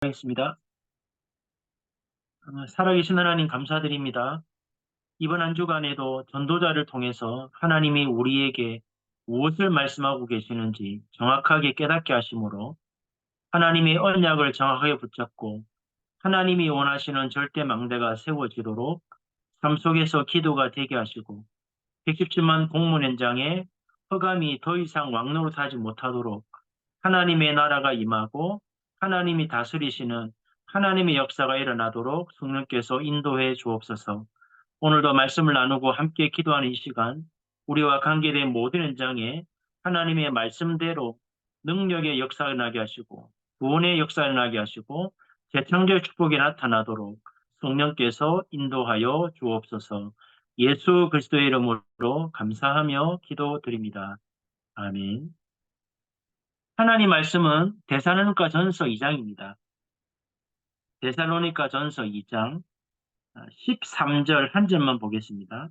하겠습니다. 살아계신 하나님 감사드립니다. 이번 한 주간에도 전도자를 통해서 하나님이 우리에게 무엇을 말씀하고 계시는지 정확하게 깨닫게 하심으로 하나님의 언약을 정확하게 붙잡고 하나님이 원하시는 절대 망대가 세워지도록 삶 속에서 기도가 되게 하시고 117만 공문 현장에 허감이 더 이상 왕노릇하지 못하도록 하나님의 나라가 임하고 하나님이 다스리시는 하나님의 역사가 일어나도록 성령께서 인도해 주옵소서. 오늘도 말씀을 나누고 함께 기도하는 이 시간, 우리와 관계된 모든 현장에 하나님의 말씀대로 능력의 역사가 나게 하시고 구원의 역사가 나게 하시고 재창조의 축복이 나타나도록 성령께서 인도하여 주옵소서. 예수 그리스도의 이름으로 감사하며 기도드립니다. 아멘. 하나님 말씀은 데살로니가 전서 2장입니다. 데살로니가 전서 2장 13절 한 절만 보겠습니다.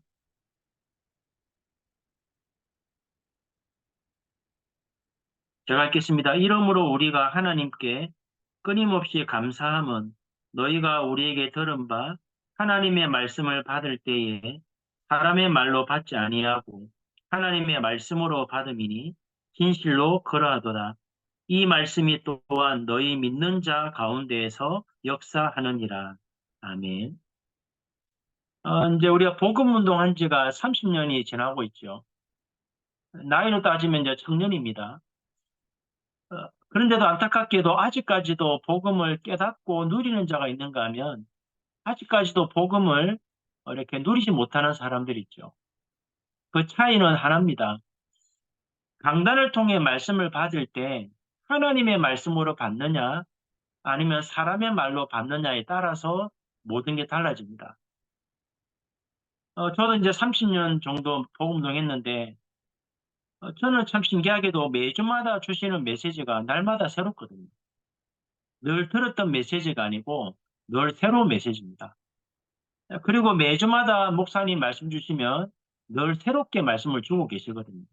제가 읽겠습니다. 이러므로 우리가 하나님께 끊임없이 감사함은 너희가 우리에게 들은 바 하나님의 말씀을 받을 때에 사람의 말로 받지 아니하고 하나님의 말씀으로 받음이니 진실로 그러하도다. 이 말씀이 또한 너희 믿는 자 가운데에서 역사하느니라. 아멘. 이제 우리가 복음 운동한 지가 30년이 지나고 있죠. 나이로 따지면 이제 청년입니다. 그런데도 안타깝게도 아직까지도 복음을 깨닫고 누리는 자가 있는가 하면 아직까지도 복음을 이렇게 누리지 못하는 사람들이 있죠. 그 차이는 하나입니다. 강단을 통해 말씀을 받을 때 하나님의 말씀으로 받느냐 아니면 사람의 말로 받느냐에 따라서 모든 게 달라집니다. 저도 이제 30년 정도 복음 운동했는데 저는 참 신기하게도 매주마다 주시는 메시지가 날마다 새롭거든요. 늘 들었던 메시지가 아니고 늘 새로운 메시지입니다. 그리고 매주마다 목사님 말씀 주시면 늘 새롭게 말씀을 주고 계시거든요.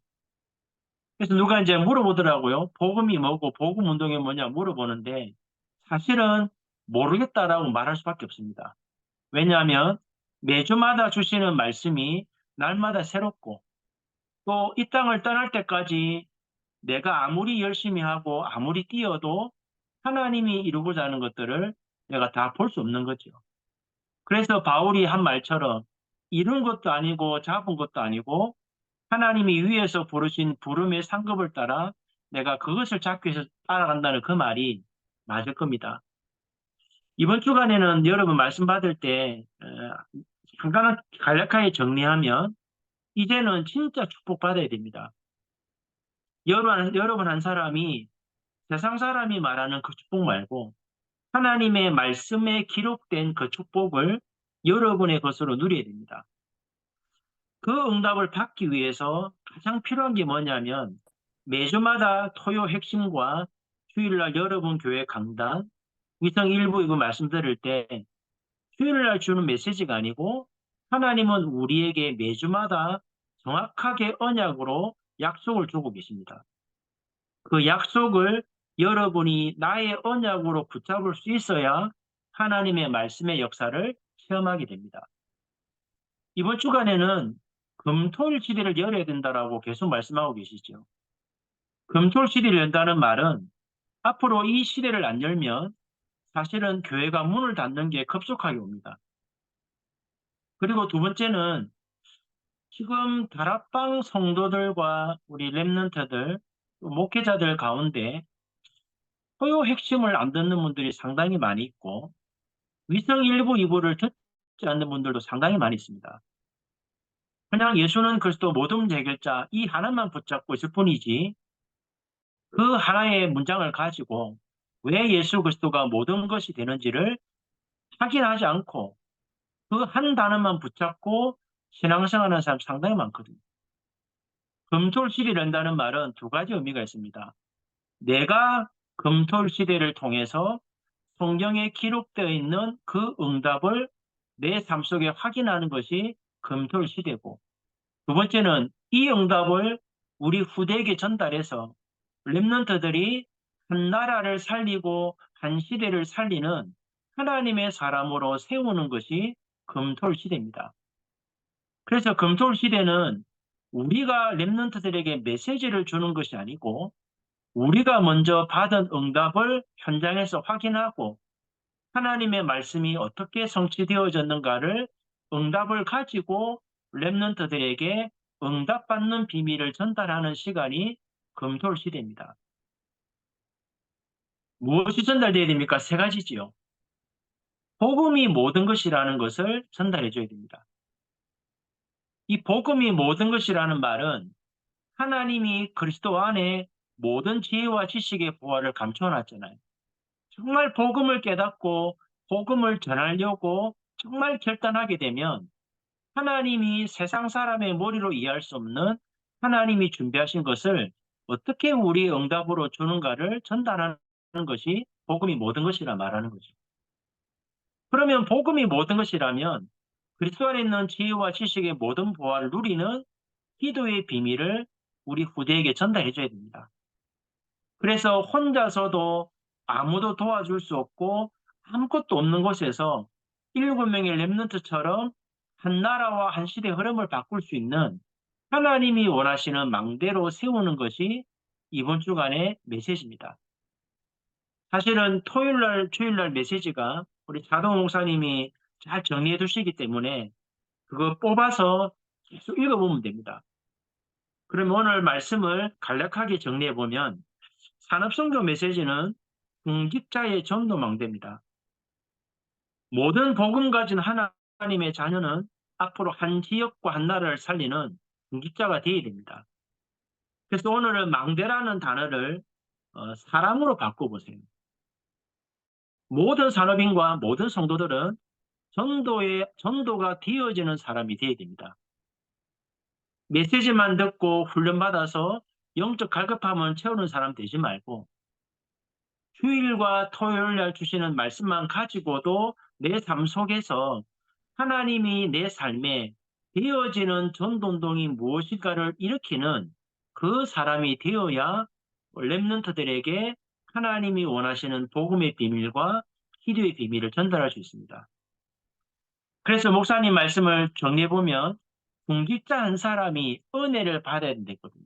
그래서 누가 이제 물어보더라고요. 복음이 뭐고 복음 운동이 뭐냐 물어보는데 사실은 모르겠다라고 말할 수밖에 없습니다. 왜냐하면 매주마다 주시는 말씀이 날마다 새롭고 또 이 땅을 떠날 때까지 내가 아무리 열심히 하고 아무리 뛰어도 하나님이 이루고자 하는 것들을 내가 다 볼 수 없는 거죠. 그래서 바울이 한 말처럼 이룬 것도 아니고 잡은 것도 아니고 하나님이 위에서 부르신 부름의 상급을 따라 내가 그것을 잡기 위해서 따라간다는 그 말이 맞을 겁니다. 이번 주간에는 여러분 말씀 받을 때 간략하게 정리하면 이제는 진짜 축복받아야 됩니다. 여러분 한 사람이 세상 사람이 말하는 그 축복 말고 하나님의 말씀에 기록된 그 축복을 여러분의 것으로 누려야 됩니다. 그 응답을 받기 위해서 가장 필요한 게 뭐냐면 매주마다 토요 핵심과 주일날 여러분 교회 강단, 위성 일부 이거 말씀드릴 때 주일날 주는 메시지가 아니고 하나님은 우리에게 매주마다 정확하게 언약으로 약속을 주고 계십니다. 그 약속을 여러분이 나의 언약으로 붙잡을 수 있어야 하나님의 말씀의 역사를 체험하게 됩니다. 이번 주간에는 금토일 시대를 열어야 된다라고 계속 말씀하고 계시죠. 금토일 시대를 연다는 말은 앞으로 이 시대를 안 열면 사실은 교회가 문을 닫는 게 급속하게 옵니다. 그리고 두 번째는 지금 다락방 성도들과 우리 렘넌트들, 목회자들 가운데 토요 핵심을 안 듣는 분들이 상당히 많이 있고 위성 일부 이부를 듣지 않는 분들도 상당히 많이 있습니다. 그냥 예수는 그리스도 모든 문제 해결자 이 하나만 붙잡고 있을 뿐이지 그 하나의 문장을 가지고 왜 예수 그리스도가 모든 것이 되는지를 확인하지 않고 그 한 단어만 붙잡고 신앙생활하는 사람 상당히 많거든요. 금토일시대를 연다는 말은 두 가지 의미가 있습니다. 내가 금토일시대를 통해서 성경에 기록되어 있는 그 응답을 내 삶 속에 확인하는 것이 금토일시대고 두 번째는 이 응답을 우리 후대에게 전달해서 렘넌트들이 한 나라를 살리고 한 시대를 살리는 하나님의 사람으로 세우는 것이 금토일 시대입니다. 그래서 금토일 시대는 우리가 렘넌트들에게 메시지를 주는 것이 아니고 우리가 먼저 받은 응답을 현장에서 확인하고 하나님의 말씀이 어떻게 성취되어졌는가를 응답을 가지고 렘넌트들에게 응답받는 비밀을 전달하는 시간이 금토일 시대입니다. 무엇이 전달되어야 됩니까? 세 가지지요. 복음이 모든 것이라는 것을 전달해 줘야 됩니다. 이 복음이 모든 것이라는 말은 하나님이 그리스도 안에 모든 지혜와 지식의 보화를 감춰 놨잖아요. 정말 복음을 깨닫고 복음을 전하려고 정말 결단하게 되면 하나님이 세상 사람의 머리로 이해할 수 없는 하나님이 준비하신 것을 어떻게 우리 응답으로 주는가를 전달하는 것이 복음이 모든 것이라 말하는 거죠. 그러면 복음이 모든 것이라면 그리스도 안에 있는 지혜와 지식의 모든 보화를 누리는 기도의 비밀을 우리 후대에게 전달해 줘야 됩니다. 그래서 혼자서도 아무도 도와줄 수 없고 아무것도 없는 곳에서 7명의 렘넌트처럼 한 나라와 한 시대의 흐름을 바꿀 수 있는 하나님이 원하시는 망대로 세우는 것이 이번 주간의 메시지입니다. 사실은 토요일날, 주일날 메시지가 우리 자동 목사님이 잘 정리해 두시기 때문에 그거 뽑아서 계속 읽어보면 됩니다. 그러면 오늘 말씀을 간략하게 정리해 보면 산업선교 메시지는 중직자의 전도망대입니다. 모든 복음 가진 하나님의 자녀는 앞으로 한 지역과 한 나라를 살리는 중직자가 되어야 됩니다. 그래서 오늘은 망대라는 단어를 사람으로 바꿔보세요. 모든 산업인과 모든 성도들은 전도가 되어지는 사람이 되어야 됩니다. 메시지만 듣고 훈련받아서 영적 갈급함을 채우는 사람 되지 말고 휴일과 토요일 날 주시는 말씀만 가지고도 내 삶 속에서 하나님이 내 삶에 되어지는 전도운동이 무엇일까를 일으키는 그 사람이 되어야 렘넌트들에게 하나님이 원하시는 복음의 비밀과 기도의 비밀을 전달할 수 있습니다. 그래서 목사님 말씀을 정리해보면 중직자 한 사람이 은혜를 받아야 된다거든요.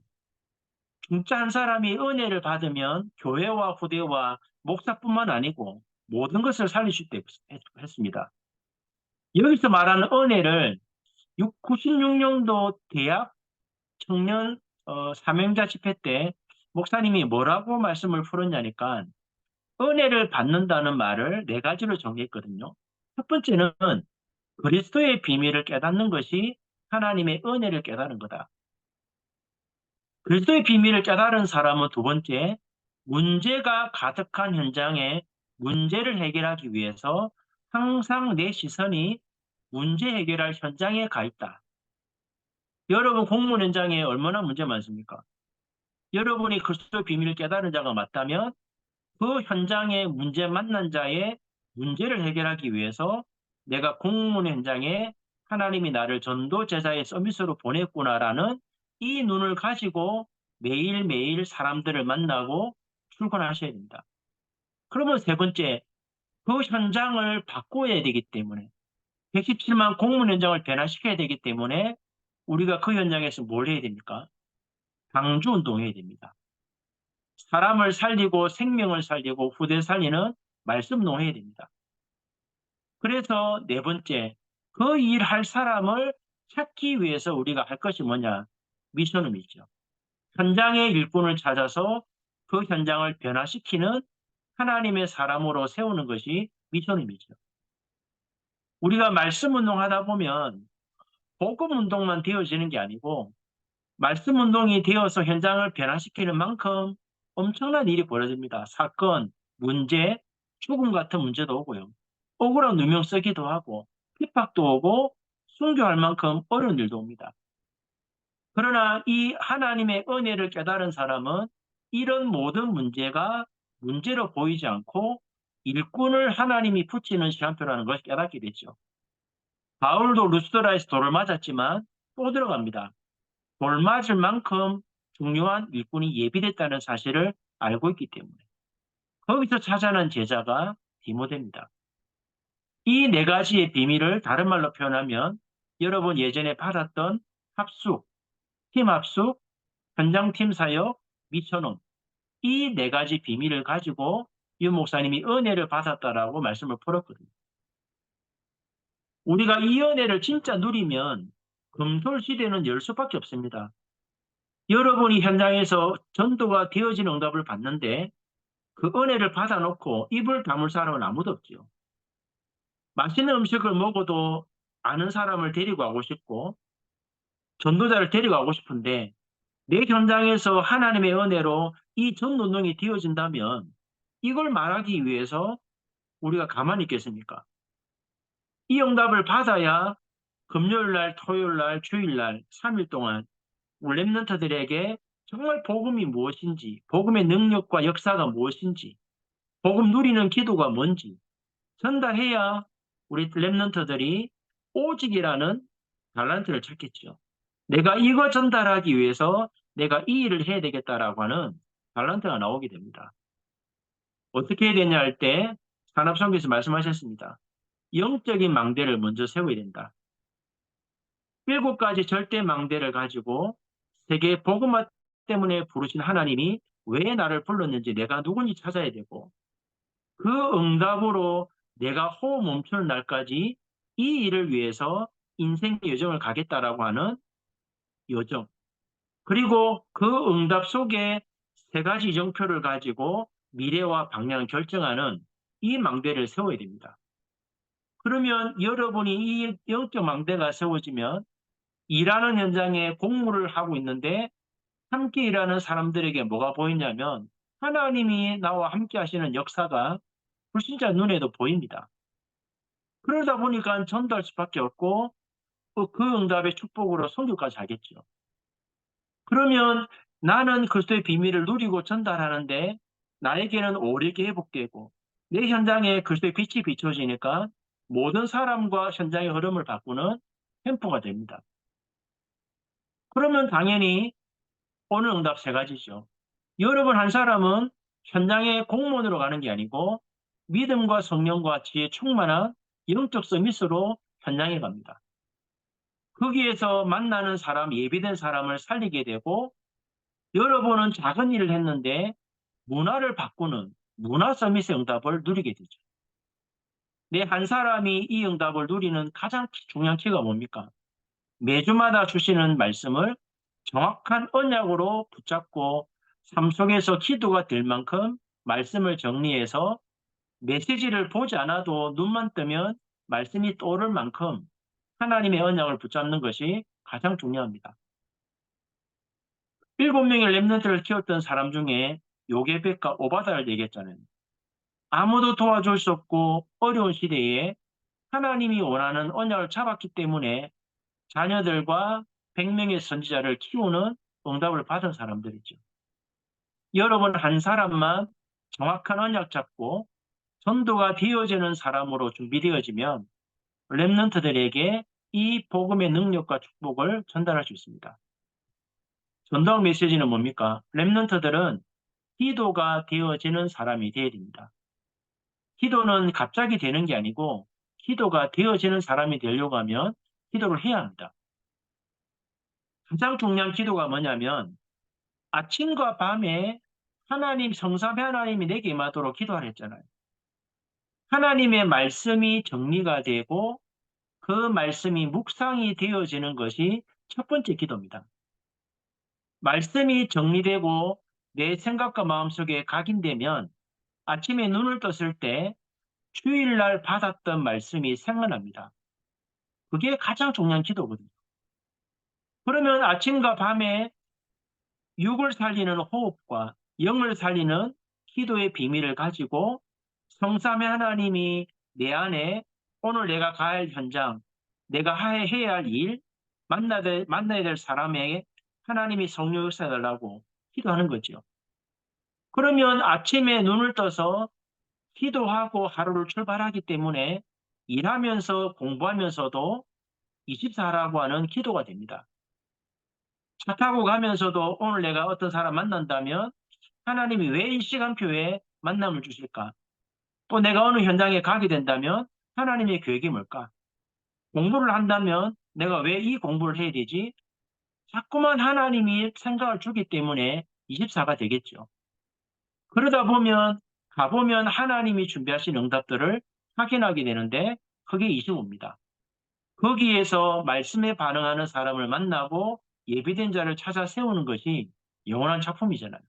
중직자 한 사람이 은혜를 받으면 교회와 후대와 목사뿐만 아니고 모든 것을 살릴 수 있다고 했습니다. 여기서 말하는 은혜를 96년도 대학 청년 사명자 집회 때 목사님이 뭐라고 말씀을 풀었냐니까 은혜를 받는다는 말을 네 가지로 정리했거든요. 첫 번째는 그리스도의 비밀을 깨닫는 것이 하나님의 은혜를 깨달은 거다. 그리스도의 비밀을 깨달은 사람은 두 번째, 문제가 가득한 현장에 문제를 해결하기 위해서 항상 내 시선이 문제 해결할 현장에 가 있다. 여러분 공무원 현장에 얼마나 문제 많습니까? 여러분이 그리스도의 비밀을 깨달은 자가 맞다면 그 현장에 문제 만난 자의 문제를 해결하기 위해서 내가 공무원 현장에 하나님이 나를 전도 제자의 서밋으로 보냈구나라는 이 눈을 가지고 매일매일 사람들을 만나고 출근하셔야 됩니다. 그러면 세 번째, 그 현장을 바꿔야 되기 때문에 117만 공무원 현장을 변화시켜야 되기 때문에 우리가 그 현장에서 뭘 해야 됩니까? 방주운동해야 됩니다. 사람을 살리고 생명을 살리고 후대 살리는 말씀운동 해야 됩니다. 그래서 네 번째, 그 일할 사람을 찾기 위해서 우리가 할 것이 뭐냐? 미션음이죠. 현장의 일꾼을 찾아서 그 현장을 변화시키는 하나님의 사람으로 세우는 것이 미션음이죠. 우리가 말씀운동 하다 보면 복음운동만 되어지는 게 아니고 말씀운동이 되어서 현장을 변화시키는 만큼 엄청난 일이 벌어집니다. 사건, 문제, 죽음 같은 문제도 오고요. 억울한 누명 쓰기도 하고 핍박도 오고 순교할 만큼 어려운 일도 옵니다. 그러나 이 하나님의 은혜를 깨달은 사람은 이런 모든 문제가 문제로 보이지 않고 일꾼을 하나님이 붙이는 시간표라는 것을 깨닫게 됐죠. 바울도 루스드라에서 돌을 맞았지만 또 들어갑니다. 돌 맞을 만큼 중요한 일꾼이 예비됐다는 사실을 알고 있기 때문에. 거기서 찾아낸 제자가 디모데입니다. 이 네 가지의 비밀을 다른 말로 표현하면 여러분 예전에 받았던 합숙, 팀 합숙, 현장팀 사역, 미션홈 이 네 가지 비밀을 가지고 유 목사님이 은혜를 받았다라고 말씀을 풀었거든요. 우리가 이 은혜를 진짜 누리면 금솔 시대는 열 수밖에 없습니다. 여러분이 현장에서 전도가 되어진 응답을 받는데 그 은혜를 받아놓고 입을 다물 사람은 아무도 없죠. 맛있는 음식을 먹어도 아는 사람을 데리고 가고 싶고 전도자를 데리고 가고 싶은데 내 현장에서 하나님의 은혜로 이 전도능이 되어진다면 이걸 말하기 위해서 우리가 가만히 있겠습니까? 이 응답을 받아야 금요일 날, 토요일 날, 주일 날 3일 동안 우리 랩런트들에게 정말 복음이 무엇인지, 복음의 능력과 역사가 무엇인지, 복음 누리는 기도가 뭔지 전달해야 우리 랩런트들이 오직이라는 달란트를 찾겠죠. 내가 이거 전달하기 위해서 내가 이 일을 해야 되겠다라고 하는 달란트가 나오게 됩니다. 어떻게 해야 되냐 할 때 산업성경에서 말씀하셨습니다. 영적인 망대를 먼저 세워야 된다. 7가지 절대 망대를 가지고 세계 복음화 때문에 부르신 하나님이 왜 나를 불렀는지 내가 누군지 찾아야 되고 그 응답으로 내가 호흡 멈추는 날까지 이 일을 위해서 인생의 여정을 가겠다라고 하는 여정. 그리고 그 응답 속에 3가지 이정표를 가지고 미래와 방향을 결정하는 이 망대를 세워야 됩니다. 그러면 여러분이 이 영적 망대가 세워지면 일하는 현장에 공무를 하고 있는데 함께 일하는 사람들에게 뭐가 보이냐면 하나님이 나와 함께 하시는 역사가 불신자 눈에도 보입니다. 그러다 보니까 전도할 수밖에 없고 그 응답의 축복으로 선교까지 하겠죠. 그러면 나는 그리스도의 비밀을 누리고 전달하는데 나에게는 오력이 회복되고 내 현장에 그리스도의 빛이 비춰지니까 모든 사람과 현장의 흐름을 바꾸는 템포가 됩니다. 그러면 당연히 오늘 응답 3가지죠. 여러분 한 사람은 현장에 공무원으로 가는 게 아니고 믿음과 성령과 지혜 충만한 영적 서밋으로 현장에 갑니다. 거기에서 만나는 사람, 예비된 사람을 살리게 되고 여러분은 작은 일을 했는데 문화를 바꾸는 문화 서밋의 응답을 누리게 되죠. 내 한 사람이 이 응답을 누리는 가장 중요한 키가 뭡니까? 매주마다 주시는 말씀을 정확한 언약으로 붙잡고 삶 속에서 기도가 될 만큼 말씀을 정리해서 메시지를 보지 않아도 눈만 뜨면 말씀이 떠오를 만큼 하나님의 언약을 붙잡는 것이 가장 중요합니다. 7명의 렘넌트를 키웠던 사람 중에 요게벳과 오바다를 얘기했잖아요. 아무도 도와줄 수 없고 어려운 시대에 하나님이 원하는 언약을 잡았기 때문에 자녀들과 100명의 선지자를 키우는 응답을 받은 사람들이죠. 여러분 한 사람만 정확한 언약 잡고 전도가 되어지는 사람으로 준비되어지면 렘넌트들에게 이 복음의 능력과 축복을 전달할 수 있습니다. 전도학 메시지는 뭡니까? 렘넌트들은 기도가 되어지는 사람이 되어야 됩니다. 기도는 갑자기 되는 게 아니고 기도가 되어지는 사람이 되려고 하면 기도를 해야 합니다. 가장 중요한 기도가 뭐냐면 아침과 밤에 하나님 성삼위 하나님이 내게 임하도록 기도하라 했잖아요. 하나님의 말씀이 정리가 되고 그 말씀이 묵상이 되어지는 것이 첫 번째 기도입니다. 말씀이 정리되고 내 생각과 마음속에 각인되면 아침에 눈을 떴을 때 주일날 받았던 말씀이 생각납니다. 그게 가장 중요한 기도거든요. 그러면 아침과 밤에 육을 살리는 호흡과 영을 살리는 기도의 비밀을 가지고 성삼의 하나님이 내 안에 오늘 내가 가야 할 현장, 내가 해야 할 일, 만나야 될 사람에게 하나님이 성령 역사해달라고 기도하는 거죠. 그러면 아침에 눈을 떠서 기도하고 하루를 출발하기 때문에 일하면서 공부하면서도 24라고 하는 기도가 됩니다. 차 타고 가면서도 오늘 내가 어떤 사람 만난다면 하나님이 왜 이 시간표에 만남을 주실까? 또 내가 어느 현장에 가게 된다면 하나님의 계획이 뭘까? 공부를 한다면 내가 왜 이 공부를 해야 되지? 자꾸만 하나님이 생각을 주기 때문에 24가 되겠죠. 그러다 보면 가보면 하나님이 준비하신 응답들을 확인하게 되는데 그게 25입니다. 거기에서 말씀에 반응하는 사람을 만나고 예비된 자를 찾아 세우는 것이 영원한 작품이잖아요.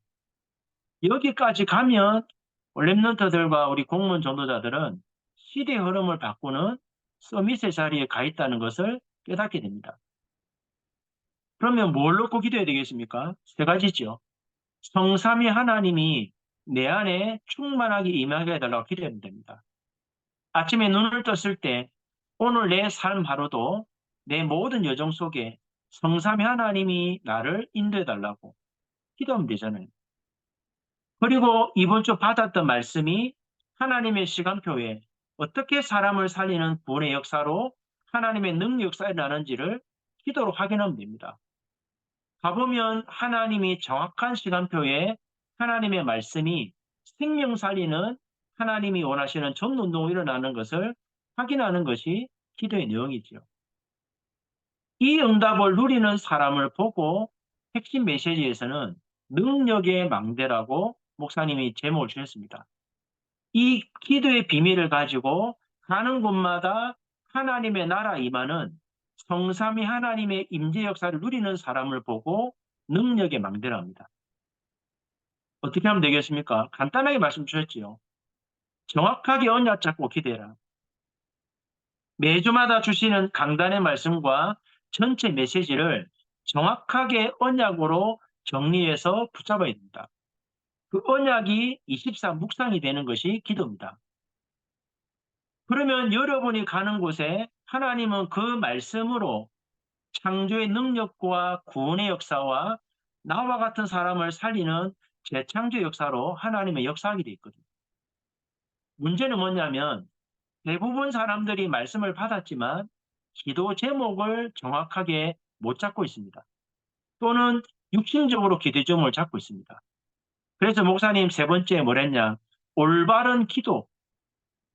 여기까지 가면 렘넌트들과 우리 공무원 전도자들은 시대 흐름을 바꾸는 서밋의 자리에 가 있다는 것을 깨닫게 됩니다. 그러면 뭘 놓고 기도해야 되겠습니까? 세 가지죠. 성삼위 하나님이 내 안에 충만하게 임하게 해달라고 기도하면 됩니다. 아침에 눈을 떴을 때 오늘 내 삶 하루도 내 모든 여정 속에 성삼위 하나님이 나를 인도해달라고 기도하면 되잖아요. 그리고 이번 주 받았던 말씀이 하나님의 시간표에 어떻게 사람을 살리는 구원의 역사로 하나님의 능력 역사에 나는지를 기도로 확인하면 됩니다. 가보면 하나님이 정확한 시간표에 하나님의 말씀이 생명 살리는 하나님이 원하시는 전운동이 일어나는 것을 확인하는 것이 기도의 내용이지요. 이 응답을 누리는 사람을 보고 핵심 메시지에서는 능력의 망대라고 목사님이 제목을 주셨습니다. 이 기도의 비밀을 가지고 가는 곳마다 하나님의 나라 임하는 성삼위 하나님의 임재 역사를 누리는 사람을 보고 능력의 망대랍니다. 어떻게 하면 되겠습니까? 간단하게 말씀 주셨지요. 정확하게 언약 잡고 기대해라. 매주마다 주시는 강단의 말씀과 전체 메시지를 정확하게 언약으로 정리해서 붙잡아야 됩니다. 그 언약이 24 묵상이 되는 것이 기도입니다. 그러면 여러분이 가는 곳에 하나님은 그 말씀으로 창조의 능력과 구원의 역사와 나와 같은 사람을 살리는 재창조 역사로 하나님의 역사하게 되어 있거든요. 문제는 뭐냐면 대부분 사람들이 말씀을 받았지만 기도 제목을 정확하게 못 잡고 있습니다. 또는 육신적으로 기도 제목을 잡고 있습니다. 그래서 목사님 세 번째 뭐랬냐? 올바른 기도.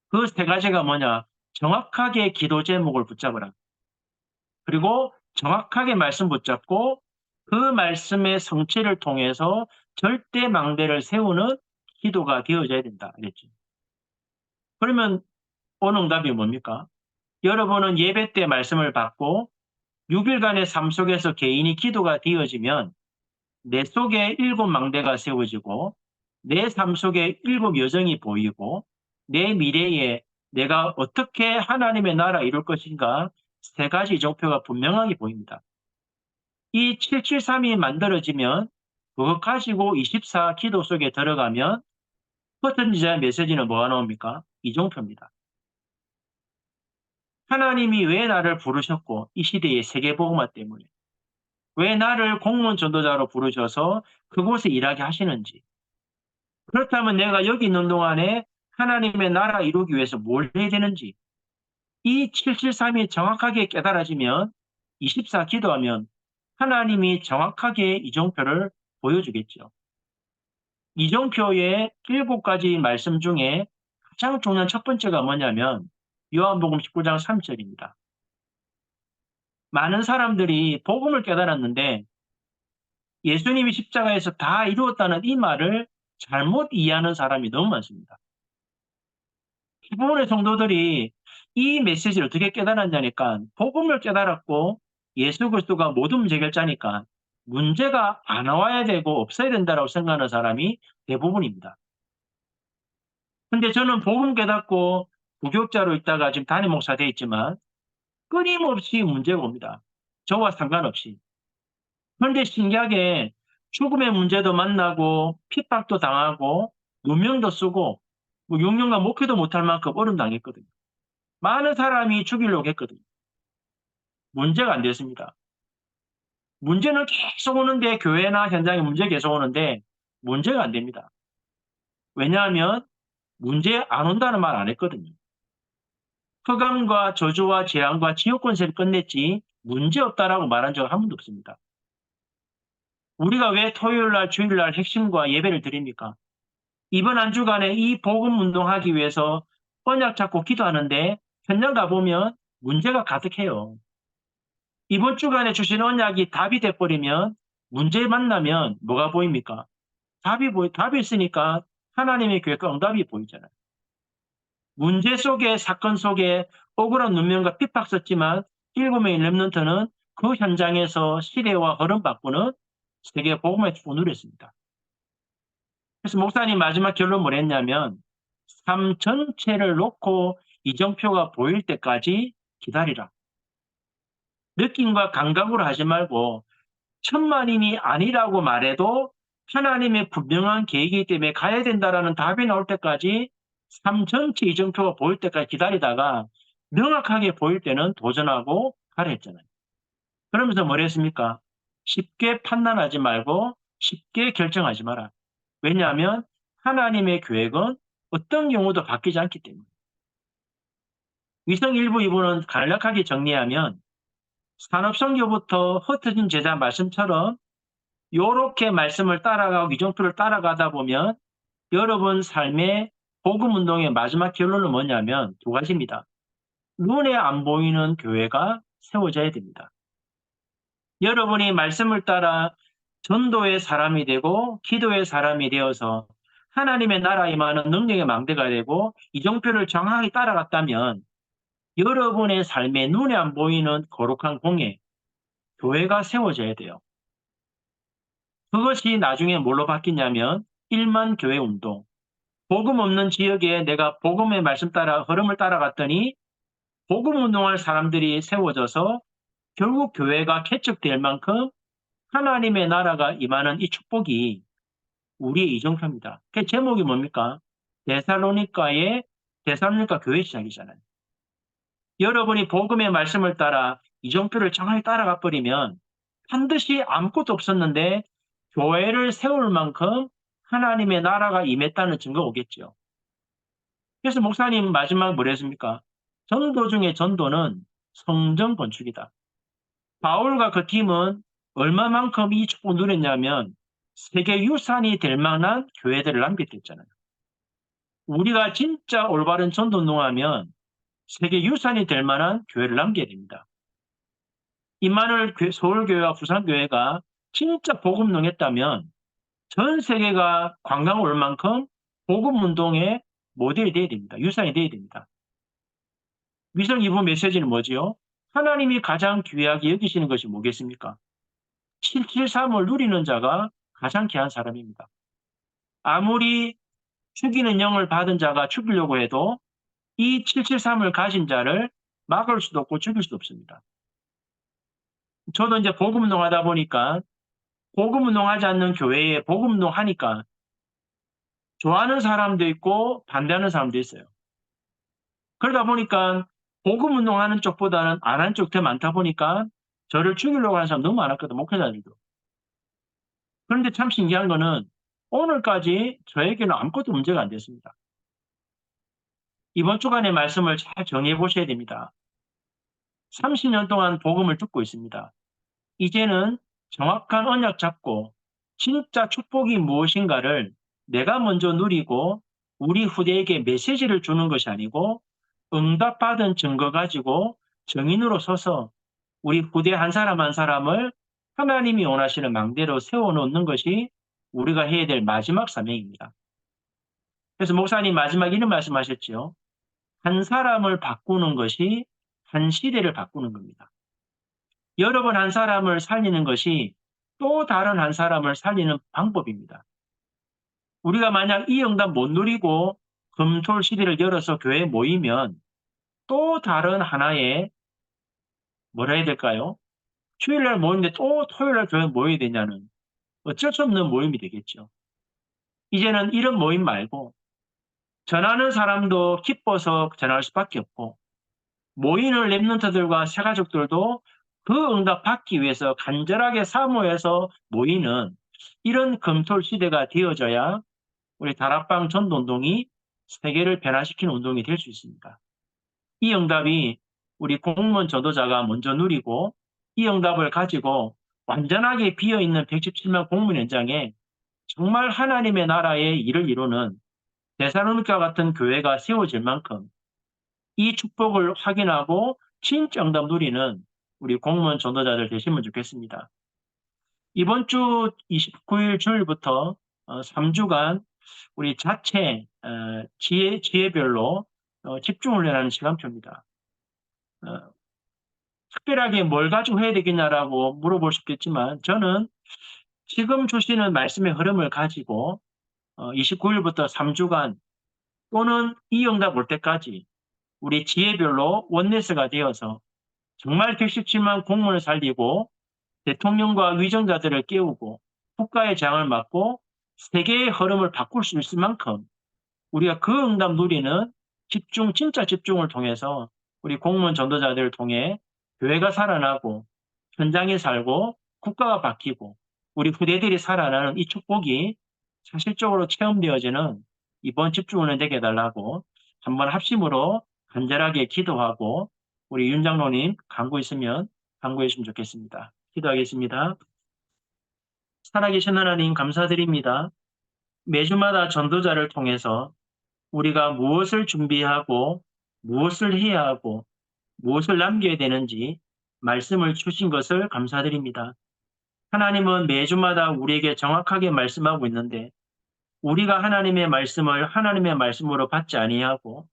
그 세 가지가 뭐냐? 정확하게 기도 제목을 붙잡으라. 그리고 정확하게 말씀 붙잡고 그 말씀의 성취를 통해서 절대 망대를 세우는 기도가 되어져야 된다. 그랬죠. 그러면 오늘 응답이 뭡니까? 여러분은 예배 때 말씀을 받고 6일간의 삶 속에서 개인이 기도가 되어지면 내 속에 7 망대가 세워지고 내 삶 속에 7 여정이 보이고 내 미래에 내가 어떻게 하나님의 나라 이룰 것인가 세 가지 목표가 분명하게 보입니다. 이 773이 만들어지면 그것 가지고 24 기도 속에 들어가면 퍼센티지의 메시지는 뭐가 나옵니까? 이종표입니다. 하나님이 왜 나를 부르셨고 이 시대의 세계복음화 때문에 왜 나를 공무원 전도자로 부르셔서 그곳에 일하게 하시는지 그렇다면 내가 여기 있는 동안에 하나님의 나라 이루기 위해서 뭘 해야 되는지 이 773이 정확하게 깨달아지면 24 기도하면 하나님이 정확하게 이종표를 보여주겠죠. 이종표의 7가지 말씀 중에 가장 중요한 첫 번째가 뭐냐면 요한복음 19장 3절입니다. 많은 사람들이 복음을 깨달았는데 예수님이 십자가에서 다 이루었다는 이 말을 잘못 이해하는 사람이 너무 많습니다. 대부분의 성도들이 이 메시지를 어떻게 깨달았냐니까 복음을 깨달았고 예수 그리스도가 모든 문제 해결자니까 문제가 안 나와야 되고 없어야 된다고 생각하는 사람이 대부분입니다. 근데 저는 복음 깨닫고 부교육자로 있다가 지금 담임 목사 돼 있지만 끊임없이 문제가 옵니다. 저와 상관없이. 그런데 신기하게 죽음의 문제도 만나고 핍박도 당하고 누명도 쓰고 뭐 6년간 목회도 못할 만큼 어려움 당했거든요. 많은 사람이 죽이려고 했거든요. 문제가 안 됐습니다. 문제는 계속 오는데 교회나 현장에 문제 계속 오는데 문제가 안 됩니다. 왜냐하면 문제 안 온다는 말 안 했거든요. 흑암과 저주와 재앙과 지옥 권세를 끝냈지 문제 없다라고 말한 적은 한 번도 없습니다. 우리가 왜 토요일 날 주일 날 핵심과 예배를 드립니까? 이번 한 주간에 이 복음 운동하기 위해서 언약 잡고 기도하는데 현장 가보면 문제가 가득해요. 이번 주간에 주신 언약이 답이 돼버리면 문제 만나면 뭐가 보입니까? 답이 있으니까 하나님의 교회가 응답이 보이잖아요. 문제 속에 사건 속에 억울한 눈명과 핍박 썼지만 7명의 렘넌트는 그 현장에서 시대와 흐름 바꾸는 세계 복음의 축복을 누렸습니다. 그래서 목사님 마지막 결론 뭐랬냐면 삶 전체를 놓고 이정표가 보일 때까지 기다리라. 느낌과 감각으로 하지 말고 천만인이 아니라고 말해도 하나님의 분명한 계획이기 때문에 가야 된다라는 답이 나올 때까지 삶 전체 이정표가 보일 때까지 기다리다가 명확하게 보일 때는 도전하고 가라 했잖아요. 그러면서 뭘 했습니까? 쉽게 판단하지 말고 쉽게 결정하지 마라. 왜냐하면 하나님의 계획은 어떤 경우도 바뀌지 않기 때문에. 위성 1부 2부는 간략하게 정리하면 산업선교부터 흩어진 제자 말씀처럼 요렇게 말씀을 따라가고 이정표를 따라가다 보면 여러분 삶의 복음 운동의 마지막 결론은 뭐냐면 두 가지입니다. 눈에 안 보이는 교회가 세워져야 됩니다. 여러분이 말씀을 따라 전도의 사람이 되고 기도의 사람이 되어서 하나님의 나라 임하는 능력의 망대가 되고 이정표를 정확히 따라갔다면 여러분의 삶에 눈에 안 보이는 거룩한 공예, 교회가 세워져야 돼요. 그것이 나중에 뭘로 바뀌냐면 1만 교회 운동. 복음 없는 지역에 내가 복음의 말씀 따라 흐름을 따라갔더니 복음 운동할 사람들이 세워져서 결국 교회가 개척될 만큼 하나님의 나라가 임하는 이 축복이 우리의 이정표입니다. 그 제목이 뭡니까? 데살로니가 교회 시작이잖아요. 여러분이 복음의 말씀을 따라 이정표를 정확히 따라가 버리면 반드시 아무것도 없었는데 교회를 세울 만큼 하나님의 나라가 임했다는 증거가 오겠죠. 그래서 목사님 마지막 뭐라 했습니까? 전도 중에 전도는 성전 건축이다. 바울과 그 팀은 얼마만큼 이 축복을 누렸냐면 세계 유산이 될 만한 교회들을 남겼다 했잖아요. 우리가 진짜 올바른 전도 운동하면 세계 유산이 될 만한 교회를 남겨야 됩니다. 임마누엘 서울교회와 부산교회가 진짜 복음 운동했다면 전 세계가 관광 올 만큼 복음 운동의 모델이 돼야 됩니다. 유산이 돼야 됩니다. 위성 2부 메시지는 뭐지요? 하나님이 가장 귀하게 여기시는 것이 뭐겠습니까? 773을 누리는 자가 가장 귀한 사람입니다. 아무리 죽이는 영을 받은 자가 죽이려고 해도 이 773을 가진 자를 막을 수도 없고 죽일 수도 없습니다. 저도 이제 복음 운동하다 보니까 복음 운동하지 않는 교회에 복음 운동하니까 좋아하는 사람도 있고 반대하는 사람도 있어요. 그러다 보니까 복음 운동하는 쪽보다는 안 하는 쪽 더 많다 보니까 저를 죽이려고 하는 사람 너무 많았거든, 목회자들도. 그런데 참 신기한 거는 오늘까지 저에게는 아무것도 문제가 안 됐습니다. 이번 주간의 말씀을 잘 정리해 보셔야 됩니다. 30년 동안 복음을 듣고 있습니다. 이제는 정확한 언약 잡고 진짜 축복이 무엇인가를 내가 먼저 누리고 우리 후대에게 메시지를 주는 것이 아니고 응답받은 증거 가지고 증인으로 서서 우리 후대 한 사람 한 사람을 하나님이 원하시는 망대로 세워놓는 것이 우리가 해야 될 마지막 사명입니다. 그래서 목사님 마지막 이런 말씀하셨죠. 한 사람을 바꾸는 것이 한 시대를 바꾸는 겁니다. 여러분 한 사람을 살리는 것이 또 다른 한 사람을 살리는 방법입니다. 우리가 만약 이 응답 못 누리고 금토일 시대를 열어서 교회에 모이면 또 다른 하나의 뭐라 해야 될까요? 주일날 모이는데 또 토요일날 교회에 모여야 되냐는 어쩔 수 없는 모임이 되겠죠. 이제는 이런 모임 말고 전하는 사람도 기뻐서 전할 수밖에 없고 모이는 랩런트들과 새가족들도 그 응답 받기 위해서 간절하게 사모해서 모이는 이런 금토일 시대가 되어져야 우리 다락방 전도운동이 세계를 변화시키는 운동이 될 수 있습니다. 이 응답이 우리 공무원 전도자가 먼저 누리고 이 응답을 가지고 완전하게 비어있는 117만 공무원 현장에 정말 하나님의 나라의 일을 이루는 데살로니가 같은 교회가 세워질 만큼 이 축복을 확인하고 진짜 응답 누리는 우리 공무원 전도자들 되시면 좋겠습니다. 이번 주 29일 주일부터 3주간 우리 자체 지혜별로 집중훈련하는 시간표입니다. 특별하게 뭘 가지고 해야 되겠냐라고 물어볼 수 있겠지만 저는 지금 주시는 말씀의 흐름을 가지고 29일부터 3주간 또는 이 응답 올 때까지 우리 지혜별로 원내스가 되어서 정말 격식지만 공무원을 살리고 대통령과 위정자들을 깨우고 국가의 장을 막고 세계의 흐름을 바꿀 수 있을 만큼 우리가 그 응답 누리는 집중, 진짜 집중을 통해서 우리 공무원 전도자들을 통해 교회가 살아나고 현장에 살고 국가가 바뀌고 우리 후대들이 살아나는 이 축복이 사실적으로 체험되어지는 이번 집중훈련 되게 해달라고 한번 합심으로 간절하게 기도하고 우리 윤 장로님 간구 있으면 간구해 주시면 좋겠습니다. 기도하겠습니다. 살아계신 하나님 감사드립니다. 매주마다 전도자를 통해서 우리가 무엇을 준비하고 무엇을 해야 하고 무엇을 남겨야 되는지 말씀을 주신 것을 감사드립니다. 하나님은 매주마다 우리에게 정확하게 말씀하고 있는데 우리가 하나님의 말씀을 하나님의 말씀으로 받지 아니하고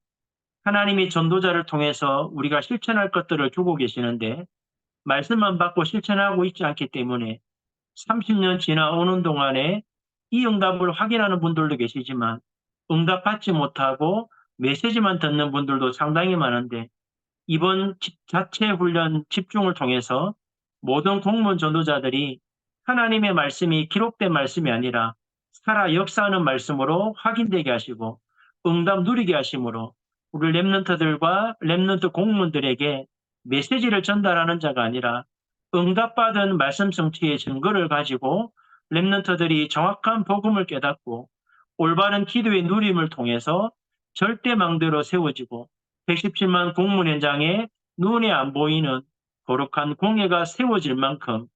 하나님이 전도자를 통해서 우리가 실천할 것들을 주고 계시는데 말씀만 받고 실천하고 있지 않기 때문에 30년 지나오는 동안에 이 응답을 확인하는 분들도 계시지만 응답받지 못하고 메시지만 듣는 분들도 상당히 많은데 이번 자체 훈련 집중을 통해서 모든 공무원 전도자들이 하나님의 말씀이 기록된 말씀이 아니라 살아 역사하는 말씀으로 확인되게 하시고 응답 누리게 하심으로 우리 렘넌트들과 렘넌트 공무원들에게 메시지를 전달하는 자가 아니라 응답받은 말씀 성취의 증거를 가지고 렘넌트들이 정확한 복음을 깨닫고 올바른 기도의 누림을 통해서 절대망대로 세워지고 117만 공문 현장에 눈에 안 보이는 거룩한 공예가 세워질 만큼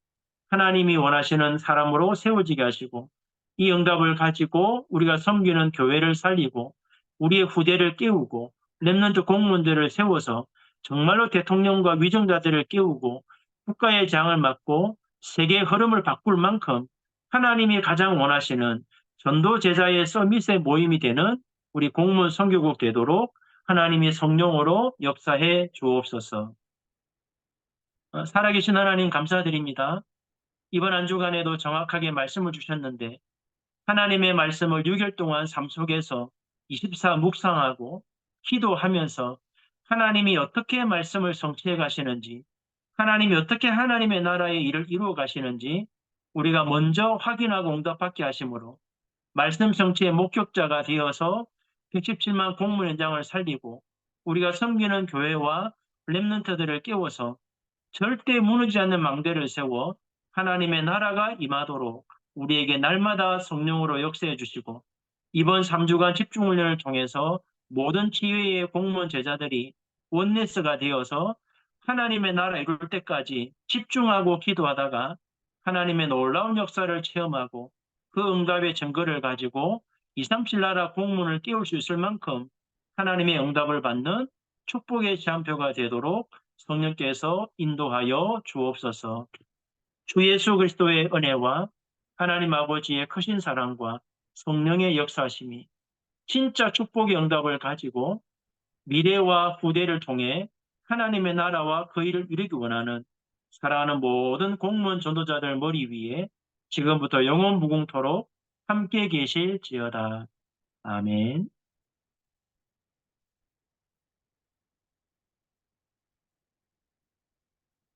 하나님이 원하시는 사람으로 세워지게 하시고 이 응답을 가지고 우리가 섬기는 교회를 살리고 우리의 후대를 깨우고 렘넌트 공무원들을 세워서 정말로 대통령과 위정자들을 깨우고 국가의 장을 막고 세계의 흐름을 바꿀 만큼 하나님이 가장 원하시는 전도 제자의 서밋의 모임이 되는 우리 공무원 선교국 되도록 하나님이 성령으로 역사해 주옵소서. 살아계신 하나님 감사드립니다. 이번 한 주간에도 정확하게 말씀을 주셨는데 하나님의 말씀을 6일 동안 삶 속에서 24 묵상하고 기도하면서 하나님이 어떻게 말씀을 성취해 가시는지 하나님이 어떻게 하나님의 나라의 일을 이루어 가시는지 우리가 먼저 확인하고 응답받게 하심으로 말씀 성취의 목격자가 되어서 117만 공문 현장을 살리고 우리가 섬기는 교회와 렘넌트들을 깨워서 절대 무너지지 않는 망대를 세워 하나님의 나라가 임하도록 우리에게 날마다 성령으로 역사해 주시고 이번 3주간 집중훈련을 통해서 모든 지회의 공무원 제자들이 원네스가 되어서 하나님의 나라 이룰 때까지 집중하고 기도하다가 하나님의 놀라운 역사를 체험하고 그 응답의 증거를 가지고 237 나라 공문을 띄울 수 있을 만큼 하나님의 응답을 받는 축복의 시한표가 되도록 성령께서 인도하여 주옵소서. 주 예수 그리스도의 은혜와 하나님 아버지의 크신 사랑과 성령의 역사심이 진짜 축복의 응답을 가지고 미래와 후대를 통해 하나님의 나라와 그 일을 이루기 원하는 사랑하는 모든 공무원 전도자들 머리 위에 지금부터 영원무궁토록 함께 계실지어다. 아멘.